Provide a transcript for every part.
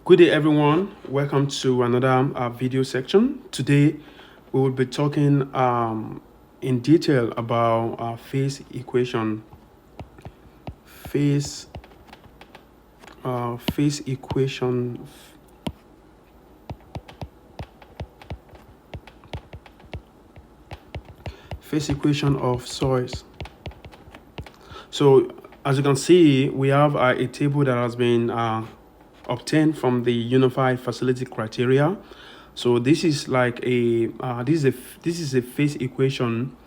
Good day, everyone. Welcome to another video section. Today, we will be talking in detail about phase equation. Phase phase equation. Phase equation of soils. So, as you can see, we have a table that has been obtained from the Unified Facility Criteria. So this is like a this is a phase equation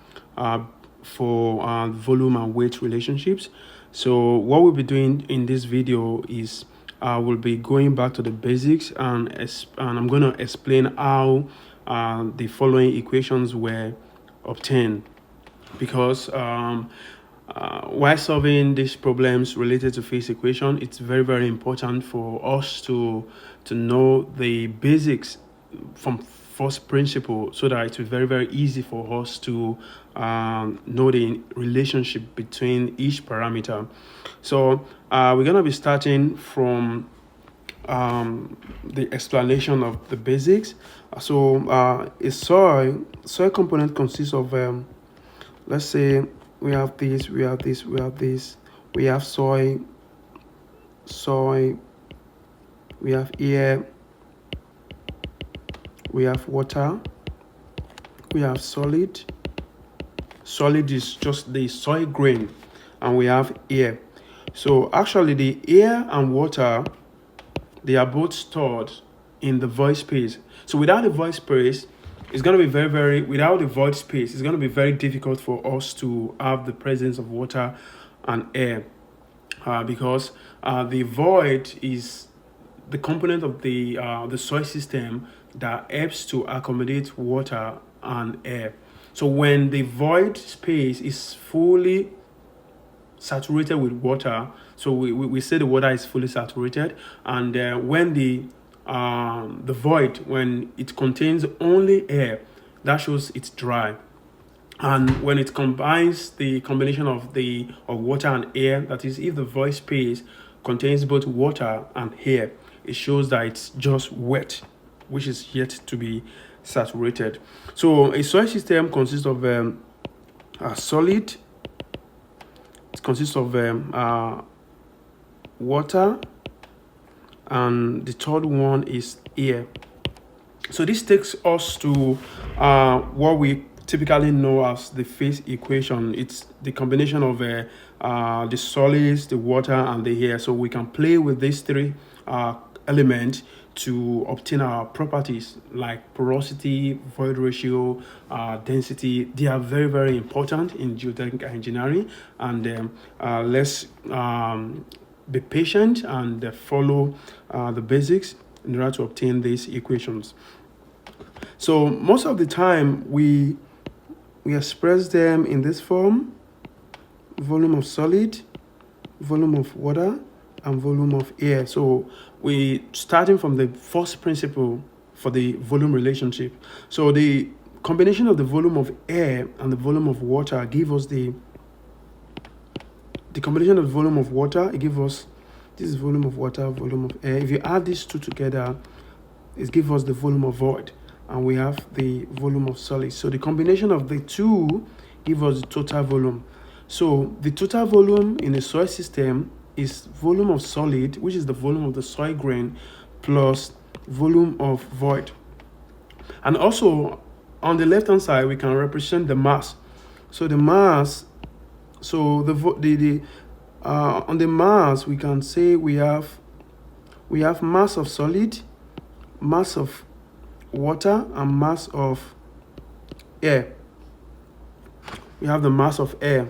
for volume and weight relationships. So what we'll be doing in this video is we'll be going back to the basics, and I'm going to explain how the following equations were obtained, because while solving these problems related to phase equation, it's very important for us to know the basics from first principle, so that it's very easy for us to know the relationship between each parameter. So we're going to be starting from the explanation of the basics. So a soil component consists of let's say we have this, we have this, we have this, we have soil, we have air, we have water, we have solid is just the soil grain, and we have air. So actually the air and water, they are both stored in the void space. So without the void space, it's going to be without the void space, it's going to be very difficult for us to have the presence of water and air, because the void is the component of the soil system that helps to accommodate water and air. So when the void space is fully saturated with water, so we say the water is fully saturated, and when the void, when it contains only air, that shows it's dry. And when it combines the combination of water and air, that is, if the void space contains both water and air, it shows that it's just wet, which is yet to be saturated. So a soil system consists of a solid. It consists of water, and the third one is air. So this takes us to what we typically know as the phase equation. It's the combination of the solids, the water, and the air. So we can play with these three elements to obtain our properties like porosity, void ratio, density. They are very important in geotechnical engineering, and let's be patient and follow the basics in order to obtain these equations. So most of the time we express them in this form: volume of solid, volume of water, and volume of air. So we starting from the first principle for the volume relationship. So the combination of the volume of air and the volume of water give us the combination of the volume of water. It gives us this is volume of water, volume of air. If you add these two together, it gives us the volume of void, and we have the volume of solid. So the combination of the two gives us the total volume. So the total volume in a soil system is volume of solid, which is the volume of the soil grain, plus volume of void. And also on the left hand side, we can represent the mass. So the mass, so on the mass, we can say we have mass of solid, mass of water, and mass of air. We have the mass of air.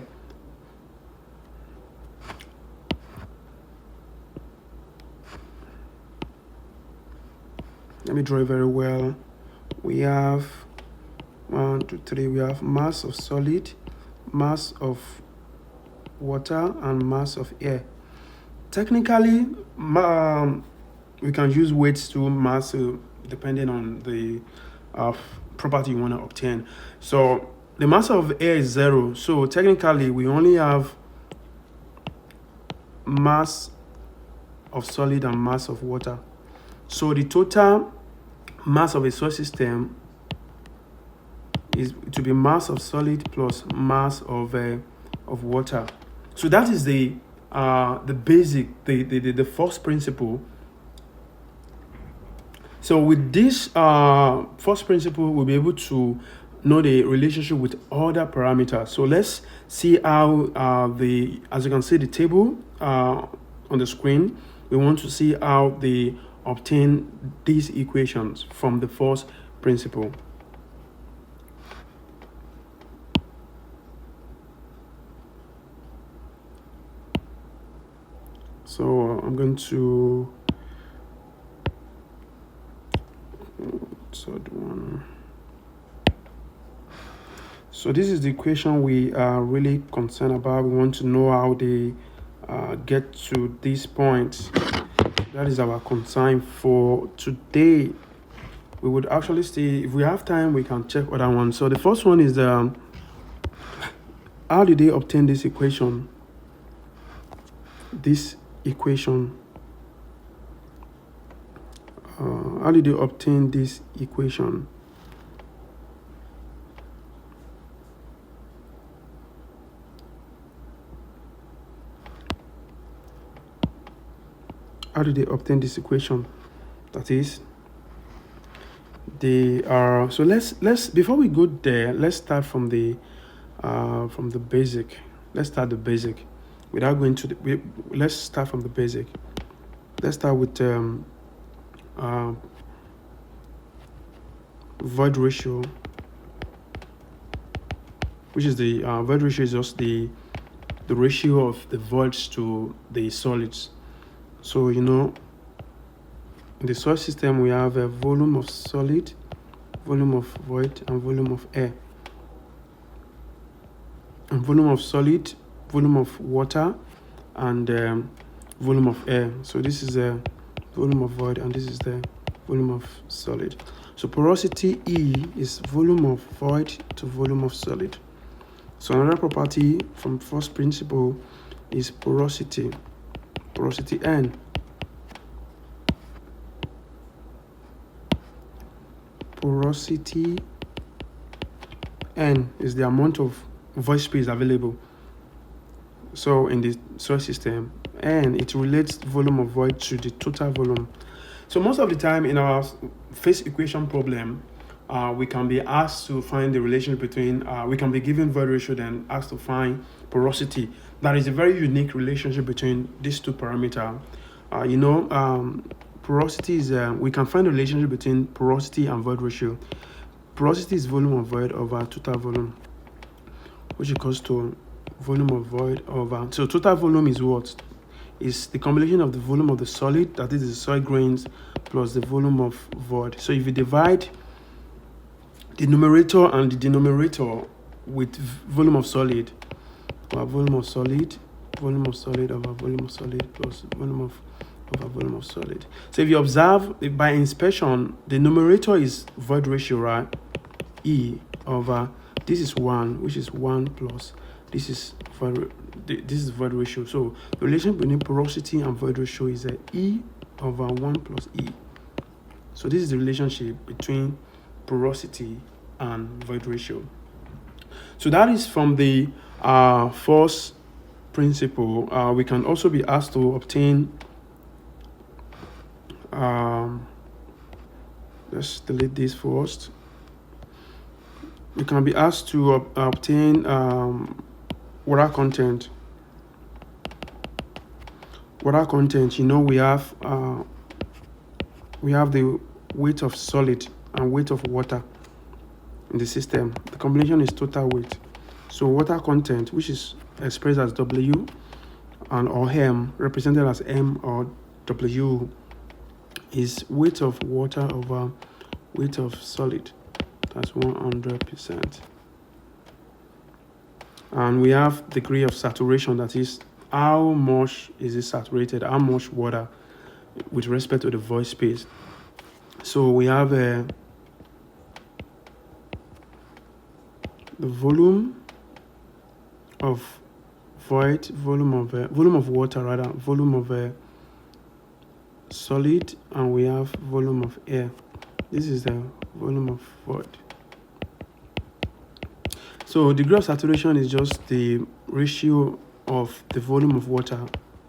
Let me draw it very well. We have 1, 2, 3. We have mass of solid, mass of water, and mass of air. Technically, we can use weights to mass depending on the property you want to obtain. So the mass of air is 0. So technically, we only have mass of solid and mass of water. So the total mass of a soil system is to be mass of solid plus mass of water. So that is the basic, the first principle. So with this first principle, we'll be able to know the relationship with other parameters. So let's see how as you can see the table on the screen, we want to see how they obtain these equations from the first principle. So I'm going to third one. So this is the equation we are really concerned about. We want to know how they get to this point. That is our concern for today. We would actually see, if we have time, we can check other ones. So the first one is how did they obtain this equation? How did they obtain this equation? How did they obtain this equation? That is, they are, so let's before we go there, let's start from the basic. Let's start the basic without going to the, let's start from the basic. Let's start with void ratio, which is the void ratio is just the ratio of the voids to the solids. So you know, in the soil system we have a volume of solid, volume of void, and volume of air. And volume of solid, volume of water, and volume of air. So this is the volume of void, and this is the volume of solid. So porosity E is volume of void to volume of solid. So another property from first principle is porosity. Porosity N. Porosity N is the amount of void space available. So in the soil system, and it relates volume of void to the total volume. So most of the time in our phase equation problem, we can be asked to find the relationship between, we can be given void ratio, then asked to find porosity. That is a very unique relationship between these two parameters. Porosity is, we can find a relationship between porosity and void ratio. Porosity is volume of void over total volume, which equals to volume of void over, so total volume is what? Is the combination of the volume of the solid, that is the soil grains, plus the volume of void. So if you divide the numerator and the denominator with volume of solid, or volume of solid over volume of solid plus volume of over volume of solid. So if you observe by inspection, the numerator is void ratio, right? E over, this is 1, which is 1 plus this is void ratio. So the relation between porosity and void ratio is E over 1 plus E. So this is the relationship between porosity and void ratio. So that is from the first principle. We can also be asked to obtain, let's delete this first. We can be asked to obtain water content. Water content, you know, we have the weight of solid and weight of water in the system. The combination is total weight. So water content, which is expressed as W and or M, represented as M or W, is weight of water over weight of solid. That's 100%. And we have degree of saturation, that is how much is it saturated, how much water with respect to the void space. So we have the volume of void, volume of water rather, volume of solid, and we have volume of air. This is the volume of void. So degree of saturation is just the ratio of the volume of water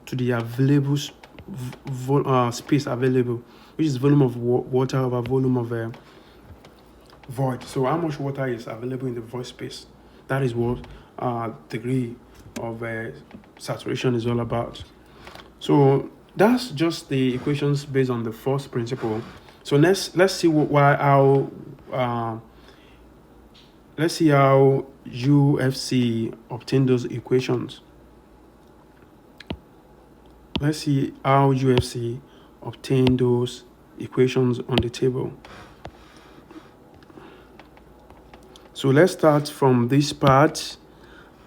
to the available space available, which is volume of water over volume of void. So how much water is available in the void space? That is what degree of saturation is all about. So that's just the equations based on the first principle. So let's see let's see how UFC obtained those equations. Let's see how UFC obtained those equations on the table. So let's start from this part.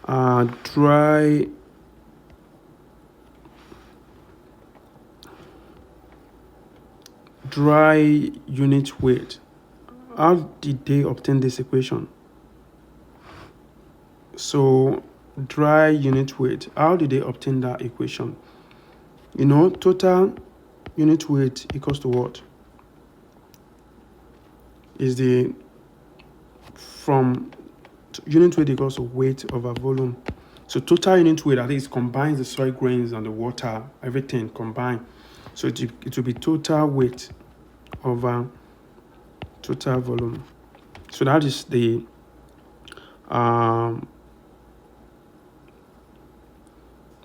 Dry unit weight. How did they obtain this equation? So dry unit weight, how did they obtain that equation? You know, total unit weight equals to what? Is the from unit weight equals to weight over volume. So total unit weight, I think it combines the soil grains and the water, everything combined. So it will be total weight over total volume. So that is the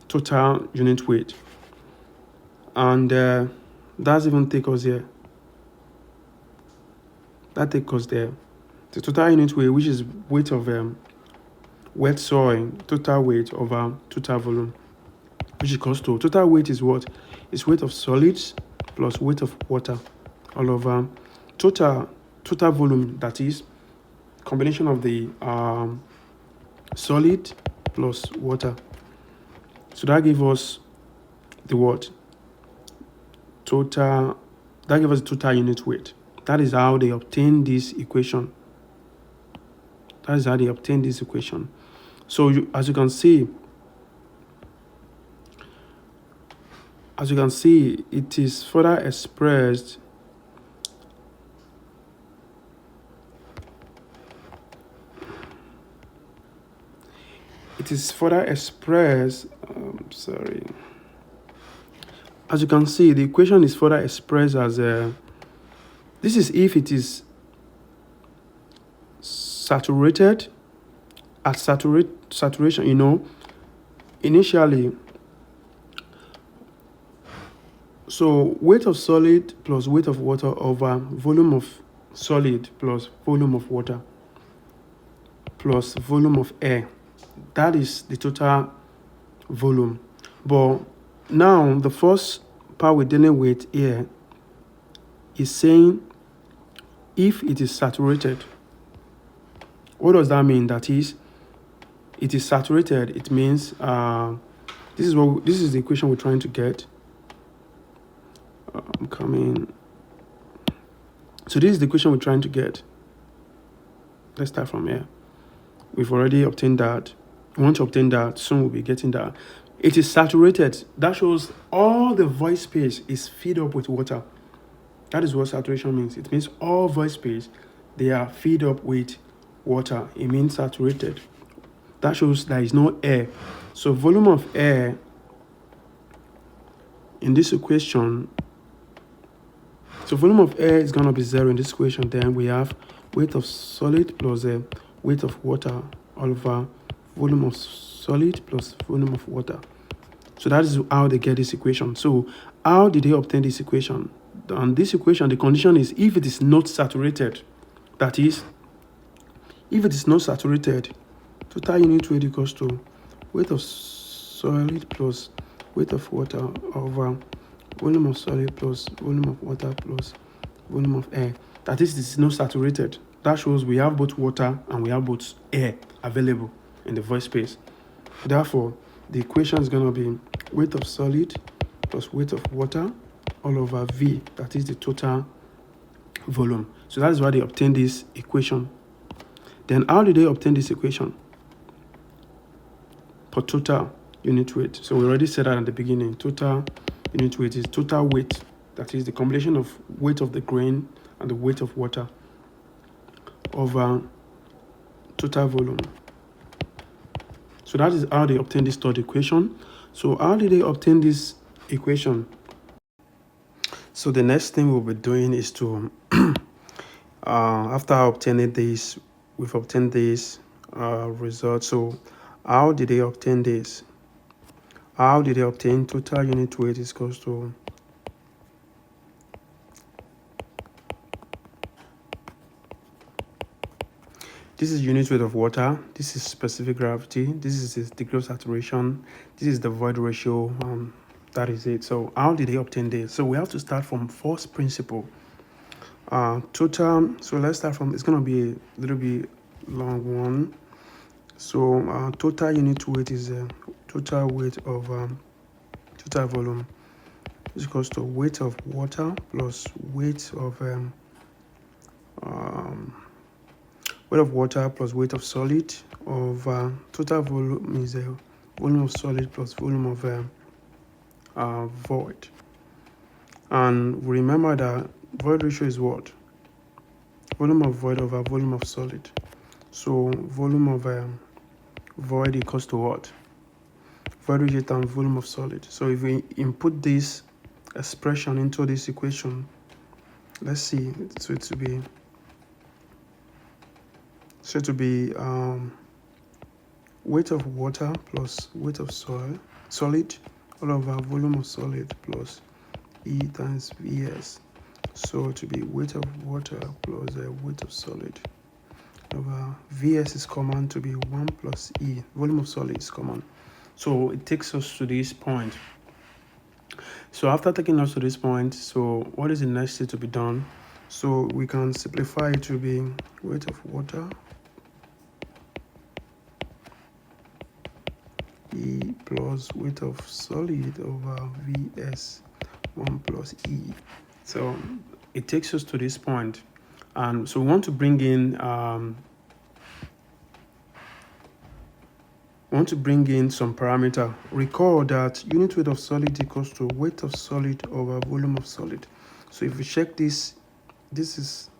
total unit weight. And that's even take us here. That takes us there. The total unit weight, which is weight of wet soil, total weight over total volume, which is equals to total weight is what? It's weight of solids plus weight of water all over total volume, that is combination of the solid plus water. So that gives us the what? Total, that gives us total unit weight. That is how they obtain this equation. That is how they obtain this equation. So as you can see, it is further expressed as you can see, the equation is further expressed as this is if it is saturated at saturation, you know, initially. So weight of solid plus weight of water over volume of solid plus volume of water plus volume of air. That is the total volume. But now the first part we're dealing with here is saying if it is saturated. What does that mean? That is, it is saturated. It means this is the equation we're trying to get. I'm coming. So this is the equation we're trying to get. Let's start from here. We've already obtained that. We want to obtain that. Soon we'll be getting that. It is saturated. That shows all the void space is filled up with water. That is what saturation means. It means all void space, they are filled up with water. It means saturated. That shows there is no air. So volume of air in this equation, so volume of air is going to be 0 in this equation. Then we have weight of solid plus weight of water all over volume of solid plus volume of water. So that is how they get this equation. So how did they obtain this equation? On this equation, the condition is if it is not saturated. That is, if it is not saturated, total unit weight equals to weight of solid plus weight of water over volume of solid plus volume of water plus volume of air. That is, it is not saturated. That shows we have both water and we have both air available in the void space. Therefore, the equation is going to be weight of solid plus weight of water all over V. That is the total volume. So that is why they obtain this equation. Then how did they obtain this equation? For total unit weight. So we already said that at the beginning. Total unit weight is total weight that is the combination of weight of the grain and the weight of water over total volume. So that is how they obtain this third equation. So how did they obtain this equation? So the next thing we'll be doing is to, after obtaining this, we've obtained this result. So how did they obtain this? How did they obtain total unit weight is equals to this is unit weight of water, this is specific gravity, this is its degree of saturation, this is the void ratio, that is it. So how did they obtain this? So we have to start from first principle. Total, so let's start from, it's going to be a little bit long one. So total unit weight is total weight of total volume is equals to weight of water plus weight of water plus weight of solid of total volume is volume of solid plus volume of void. And remember that void ratio is what? Volume of void over volume of solid. So volume of void equals to what? Void ratio times volume of solid. So if we input this expression into this equation, let's see, so it to be weight of water plus weight of solid all over volume of solid plus E times Vs. So to be weight of water plus weight of solid over Vs is common to be 1 plus E. Volume of solid is common. So it takes us to this point. So after taking us to this point, so what is the next thing to be done? So we can simplify it to be weight of water E plus weight of solid over Vs 1 plus E. So it takes us to this point. And so we want to bring in some parameter. Recall that unit weight of solid equals to weight of solid over volume of solid. So if we check this, this is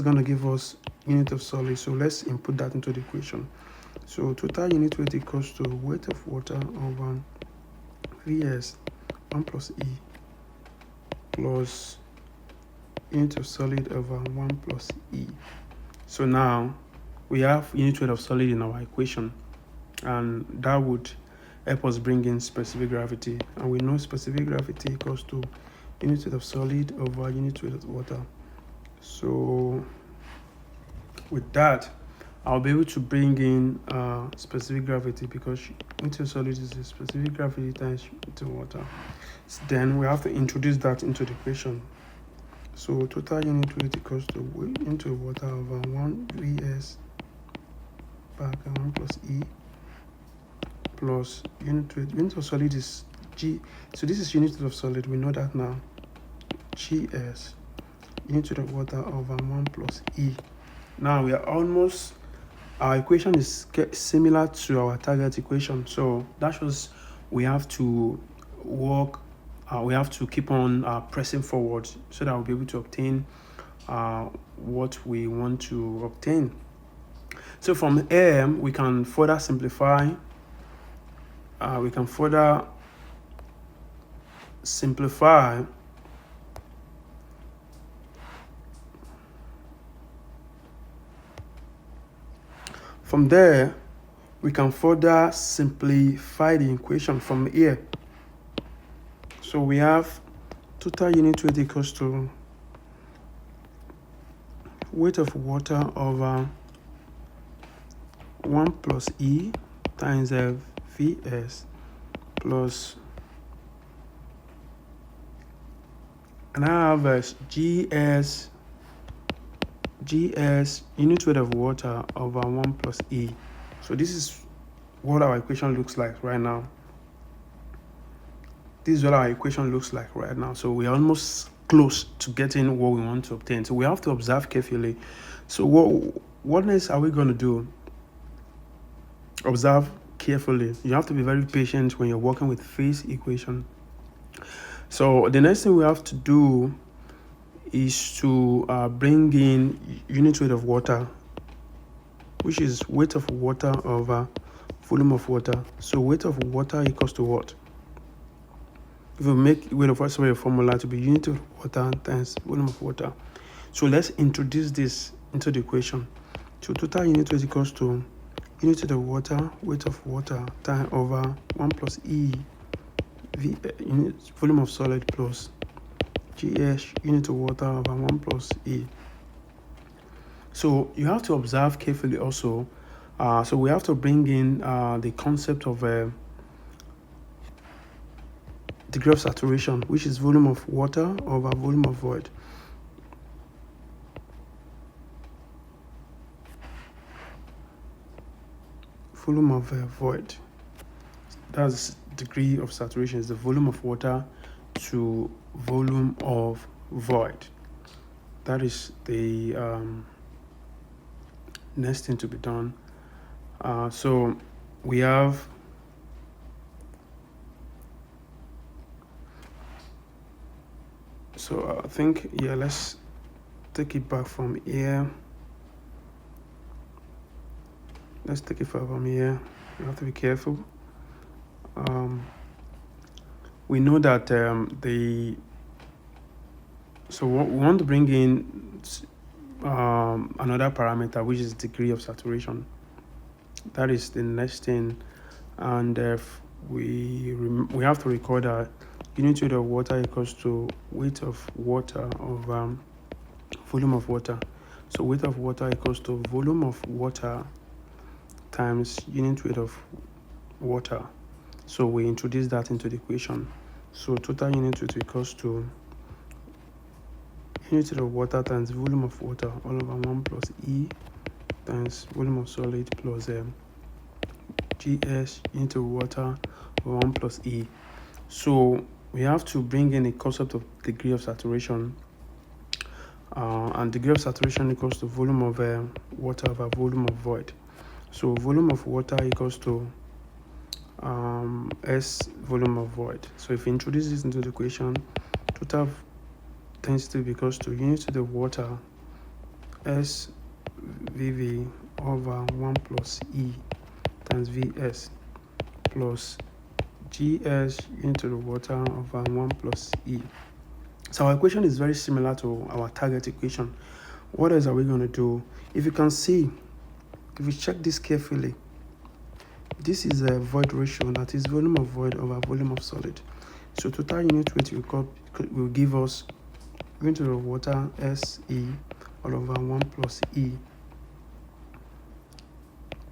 going to give us unit of solid. So let's input that into the equation. So total unit weight equals to weight of water over Vs 1 plus E plus unit of solid over 1 plus E. So now we have unit weight of solid in our equation, and that would help us bring in specific gravity, and we know specific gravity equals to unit weight of solid over unit weight of water. So with that, I'll be able to bring in specific gravity, because unit of solid is a specific gravity times unit of water. Then we have to introduce that into the equation. So total unit weight equals to weight into water over 1 Vs back and 1 plus E plus unit weight. Unit of solid is G. So this is unit of solid. We know that now. GS unit weight of water over 1 plus E. Now we are almost, our equation is similar to our target equation. So that shows we have to work. We have to keep on pressing forward so that we'll be able to obtain what we want to obtain. So from here, we can further simplify. From there, we can further simplify the equation from here. So we have total unit weight equals to weight of water over 1 plus E times Vs plus, and I have GS unit weight of water over 1 plus E. So this is what our equation looks like right now. This is what our equation looks like right now. So we're almost close to getting what we want to obtain. So we have to observe carefully. So what next are we going to do? Observe carefully. You have to be very patient when you're working with phase equation. So the next thing we have to do is to bring in unit weight of water, which is weight of water over volume of water. So weight of water equals to what? If we make weight of water a formula to be unit of water times volume of water. So let's introduce this into the equation. So total unit weight equals to unit weight of water time over 1 plus E unit volume of solid plus GS unit of water over 1 plus E. So you have to observe carefully also. So we have to bring in the concept of degree of saturation, which is volume of water over volume of void. Volume of void. That's degree of saturation, is the volume of water to volume of void. That is the next thing to be done. So we have I think, yeah, let's take it back from here. Let's take it from here. You have to be careful. We know that so we want to bring in another parameter, which is degree of saturation. That is the next thing, and we have to record that unit weight of water equals to weight of water over volume of water. So weight of water equals to volume of water times unit weight of water. So we introduce that into the equation. So total unit weight equals to unit weight of water times volume of water all over 1 plus E times volume of solid plus GS unit of water over 1 plus E. So we have to bring in a concept of degree of saturation, and degree of saturation equals to volume of water over volume of void. So volume of water equals to S volume of void. So if we introduce this into the equation, total density equals to unit of the water S VV over 1 plus E times VS plus GS unit of the water over 1 plus E. So our equation is very similar to our target equation. What else are we going to do? If you can see, if you check this carefully, this is a void ratio, that is volume of void over volume of solid. So total unit weight will give us unit of water SE all over 1 plus E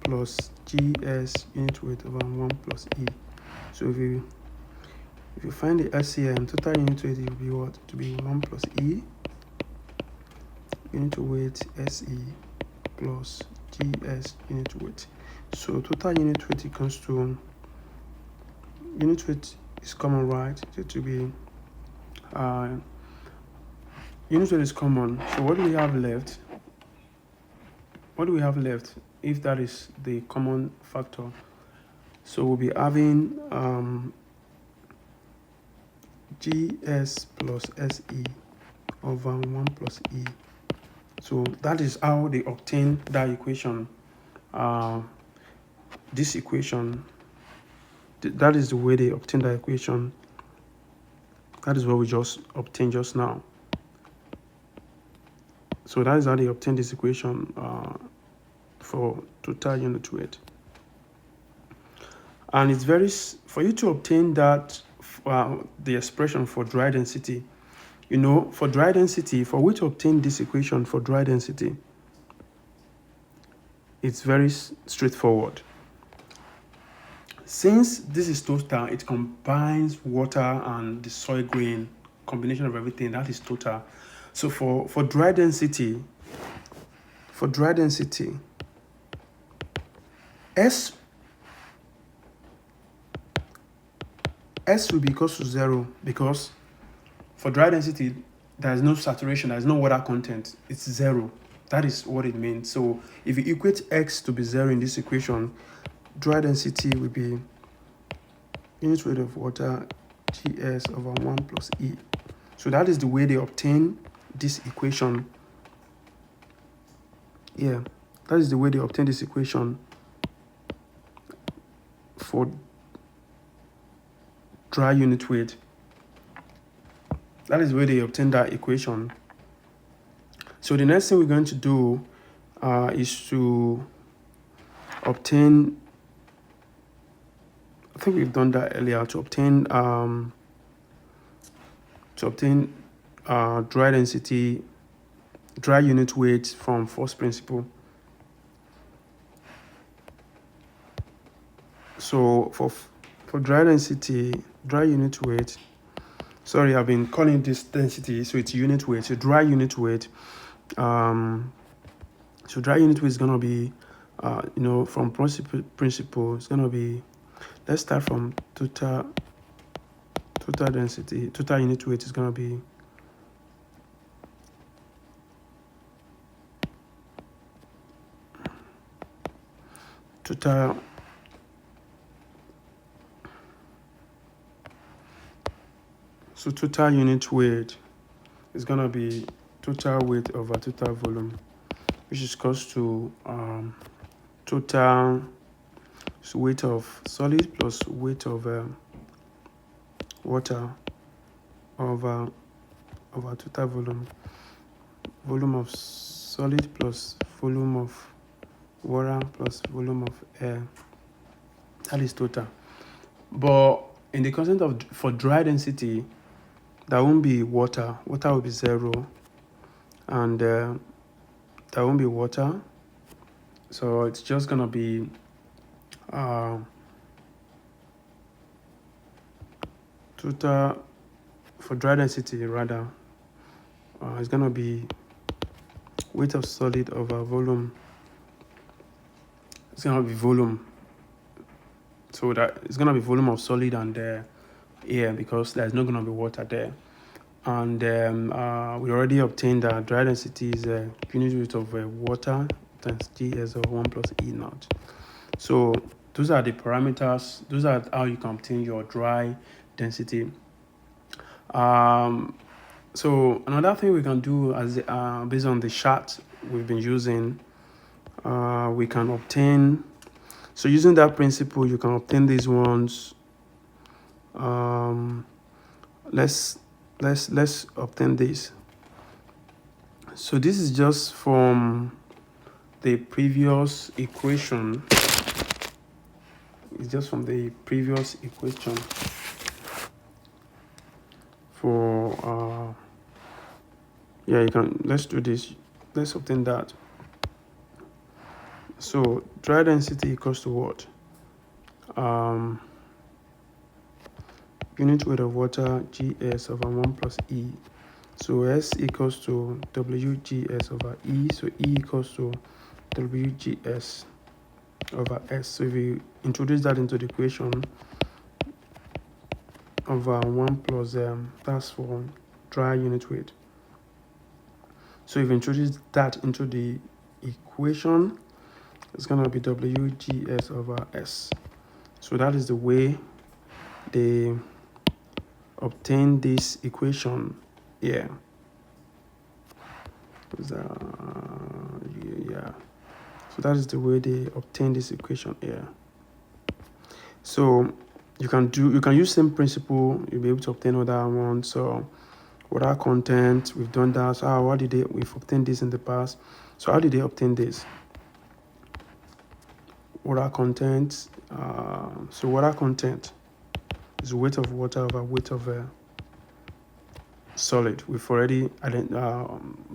plus GS unit weight over 1 plus E. So if you find the SCM, total unit weight will be what? To be 1 plus E unit weight SE plus GS unit weight. So total unit weight equals to, unit weight is common, right? So to be unit weight is common. So what do we have left? What do we have left if that is the common factor? So we'll be having GS plus SE over 1 plus E. So that is how they obtain that equation. This equation, that is the way they obtain that equation. That is what we just obtained just now. So that is how they obtain this equation for total unit weight. And it's very, for you to obtain that, the expression for dry density, you know, for dry density, for we to obtain this equation for dry density, it's very straightforward. Since this is total, it combines water and the soil grain, combination of everything, that is total. So for dry density, S will be equal to 0, because for dry density, there is no saturation, there is no water content, it's 0. That is what it means. So if you equate X to be 0 in this equation, dry density will be unit weight of water gs over 1 plus e. So that is the way they obtain this equation. Yeah, that is the way they obtain this equation for dry unit weight. That is the way they obtain that equation. So the next thing we're going to do is to obtain, I think we've done that earlier, to obtain dry density, dry unit weight from first principle. So for dry density, dry unit weight, sorry, I've been calling this density, so it's unit weight. So dry unit weight, so dry unit weight is gonna be, from principle, it's gonna be, let's start from total density. Total unit weight is gonna be total unit weight is gonna be total weight over total volume, which is equals to total weight of solid plus weight of water over total volume of solid plus volume of water plus volume of air. That is total. But in the concept of for dry density, there won't be water. Water will be 0, and there won't be water. So it's just gonna be total for dry density rather. It's gonna be weight of solid over volume. It's gonna be volume. So that it's gonna be volume of solid and air, because there's not gonna be water there. And we already obtained that dry density is a unit weight of water times gs of 1 plus e naught. So those are the parameters. Those are how you can obtain your dry density. So another thing we can do as based on the chart we've been using, we can obtain. So using that principle, you can obtain these ones. Let's obtain this. So this is just from the previous equation. It's just from the previous equation for you can, let's do this. Let's obtain that. So dry density equals to what? Unit weight of water gs over 1 plus e. So s equals to wgs over e. So e equals to wgs over s. So if we introduce that into the equation, over 1 plus that's for dry unit weight. So if we introduce that into the equation, it's going to be wgs over s. So that is the way they obtain this equation here. Yeah. So that is the way they obtain this equation here. So you can use same principle. You'll be able to obtain other ones. So water content, we've done that. So we've obtained this in the past. So how did they obtain this? Water content. So water content is weight of water over weight of solid. We've already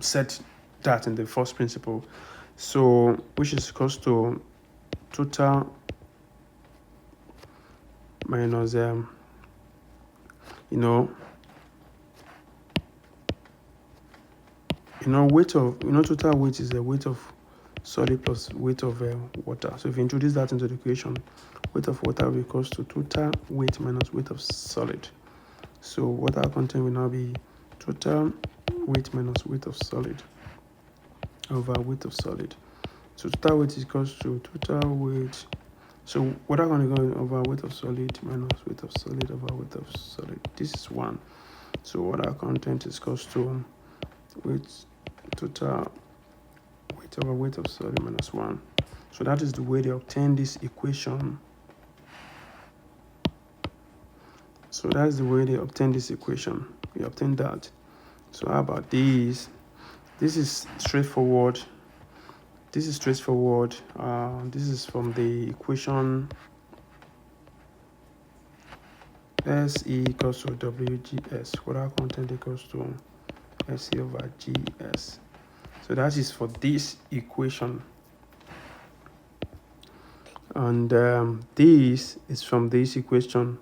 set that in the first principle. So which is equals to total minus total weight is the weight of solid plus weight of water. So if you introduce that into the equation, weight of water will be equals to total weight minus weight of solid. So water content will now be total weight minus weight of solid over weight of solid. So total weight is equals to total weight So what are going to go over weight of solid minus weight of solid over weight of solid? This is 1. So water content is equals to weight total weight over weight of solid minus 1. So that is the way they obtain this equation. So that's the way they obtain this equation. We obtain that. So how about these? This is straightforward. This is straightforward. This is from the equation SE equals to WGS. Water content equals to SE over GS. So that is for this equation. And this is from this equation.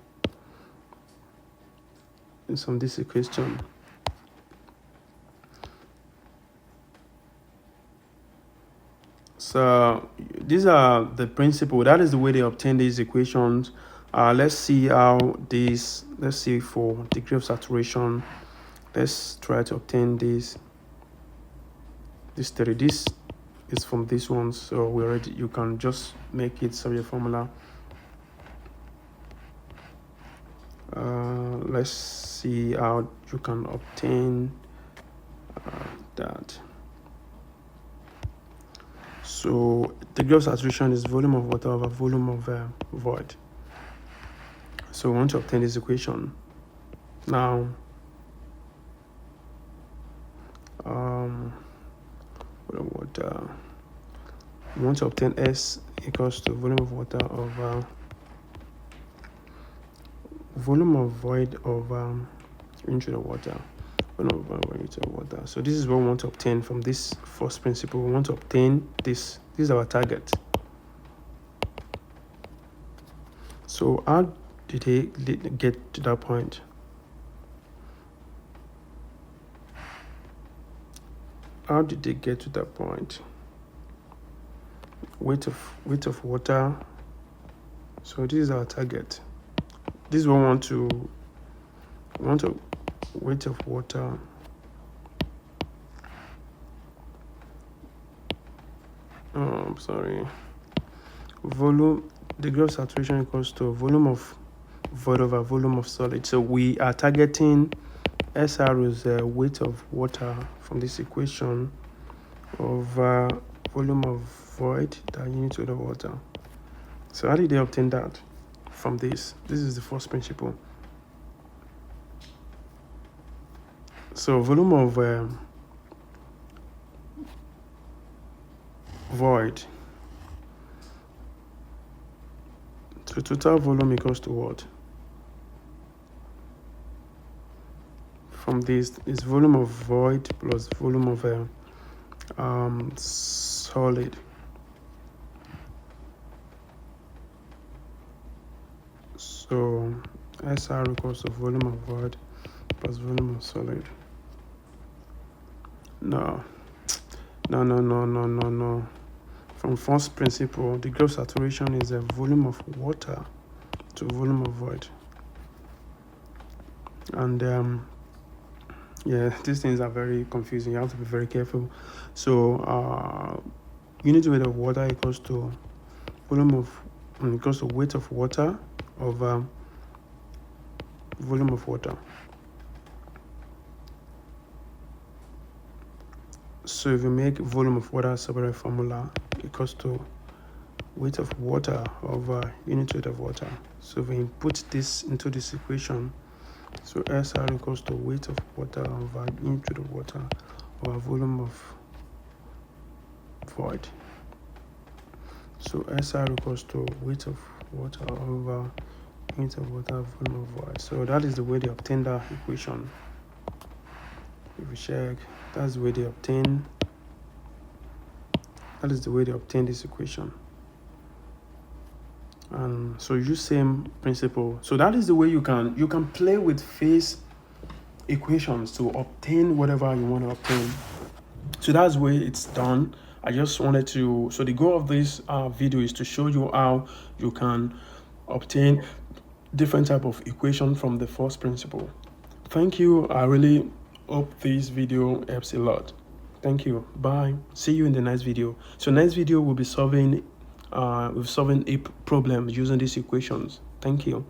It's from this equation. So these are the principle. That is the way they obtain these equations. Let's see how this. Let's see for degree of saturation. Let's try to obtain this. This theory. This is from this one. So we already. You can just make it a formula. Let's see how you can obtain that. So degree of saturation is volume of water over volume of void. So we want to obtain this equation. Now, water. We want to obtain S equals to volume of water over volume of void over into the water. Volume of void into the water. So this is what we want to obtain from this first principle. We want to obtain this. This is our target. So how did they get to that point? How did they get to that point? Weight of water. So this is our target. This is what we want to weight of water I'm sorry. Volume, degree of saturation equals to volume of void over volume of solid. So we are targeting SR is weight of water from this equation over volume of void that unit to the water. So how did they obtain that? From this. This is the first principle. So volume of void. So total volume equals to what? From this is volume of void plus volume of solid. So SR equals to volume of void plus volume of solid. No. From first principle, degree of saturation is a volume of water to volume of void. And yeah, these things are very confusing. You have to be very careful. So unit weight of water equals to volume of equals to weight of water over volume of water. So if you make volume of water a separate formula equals to weight of water over unit weight of water. So if we put this into this equation, so SR equals to weight of water over unit weight of water over volume of void. So SR equals to weight of water over unit of water volume of void. So that is the way they obtain that equation. If we check, that's the way they obtain. That is the way they obtain this equation. And so use same principle. So that is the way you can play with phase equations to obtain whatever you want to obtain. So that's the way it's done. I just wanted to. So the goal of this video is to show you how you can obtain different type of equation from the first principle. Thank you. I really hope this video helps a lot. Thank you. Bye. See you in the next video. So next video we'll be solving with solving problems using these equations. Thank you.